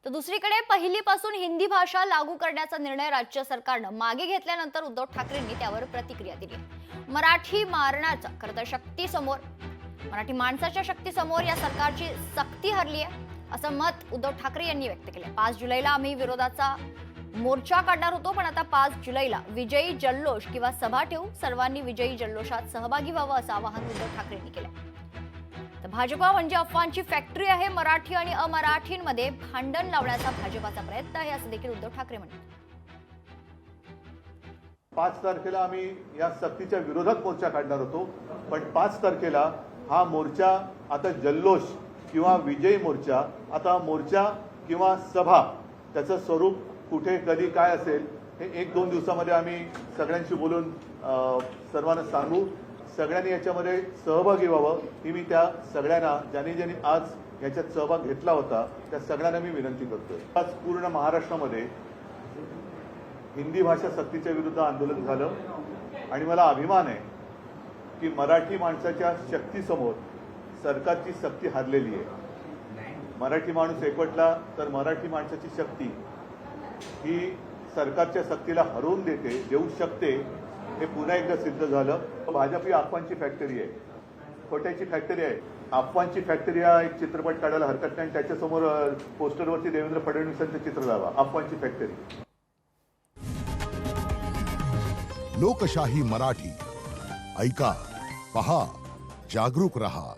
तर दुसरीकडे पहिलीपासून हिंदी भाषा लागू करण्याचा निर्णय राज्य सरकारनं मागे घेतल्यानंतर उद्धव ठाकरेंनी त्यावर प्रतिक्रिया दिली. मराठी मारण्याचा खरं तर शक्तीसमोर मराठी माणसाच्या शक्तीसमोर या सरकारची सक्ती हरली आहे असं मत उद्धव ठाकरे यांनी व्यक्त केलं. 5 जुलैला आम्ही विरोधाचा मोर्चा काढणार होतो, पण आता 5 जुलैला विजयी जल्लोष किंवा सभा ठेवू. सर्वांनी विजयी जल्लोषात सहभागी व्हावं असं आवाहन उद्धव ठाकरेंनी केलं. तर भाजपा म्हणजे अफवांची फॅक्टरी आहे. मराठी आणि अमराठींमध्ये भांडण लावण्याचा भाजपाचा प्रयत्न आहे असं देखील उद्धव ठाकरे म्हणतात. 5 तारखेला आम्ही या सक्तीच्या विरोधात मोर्चा काढणार होतो, पण 5 तारखेला हा मोर्चा आता जल्लोष किंवा विजयी मोर्चा, आता मोर्चा किंवा सभा, त्याचं स्वरूप कुठे कधी काय असेल हे 1-2 दिवसामध्ये आम्ही सगळ्यांशी बोलून सर्वांना सांगू. सगळ्यांनी याच्यामध्ये सहभागी व्हावं ही मी त्या सगळ्यांना ज्यांनी आज याच्यात सहभाग घेतला होता त्या सगळ्यांना मी विनंती करतोय. आज पूर्ण महाराष्ट्रामध्ये हिंदी भाषा सक्तीच्या विरुद्ध आंदोलन झालं आणि मला अभिमान आहे की मराठी माणसाच्या शक्तीसमोर सरकारची सक्ती हारलेली आहे. मराठी माणूस एकवटला तर मराठी माणसाची शक्ती ही सरकारच्या सक्तीला हरवून देऊ शकते हे पुन्हा एकदा सिद्ध झालं. भाजप ही अफवांची फॅक्टरी आहे, खोट्याची फॅक्टरी आहे. अफवांची फॅक्टरी हा एक चित्रपट काढायला हरकत नाही, त्याच्यासमोर पोस्टरवरती देवेंद्र फडणवीसांचं चित्र लावा. अफवांची फॅक्टरी. लोकशाही मराठी ऐका, पहा, जागरूक रहा.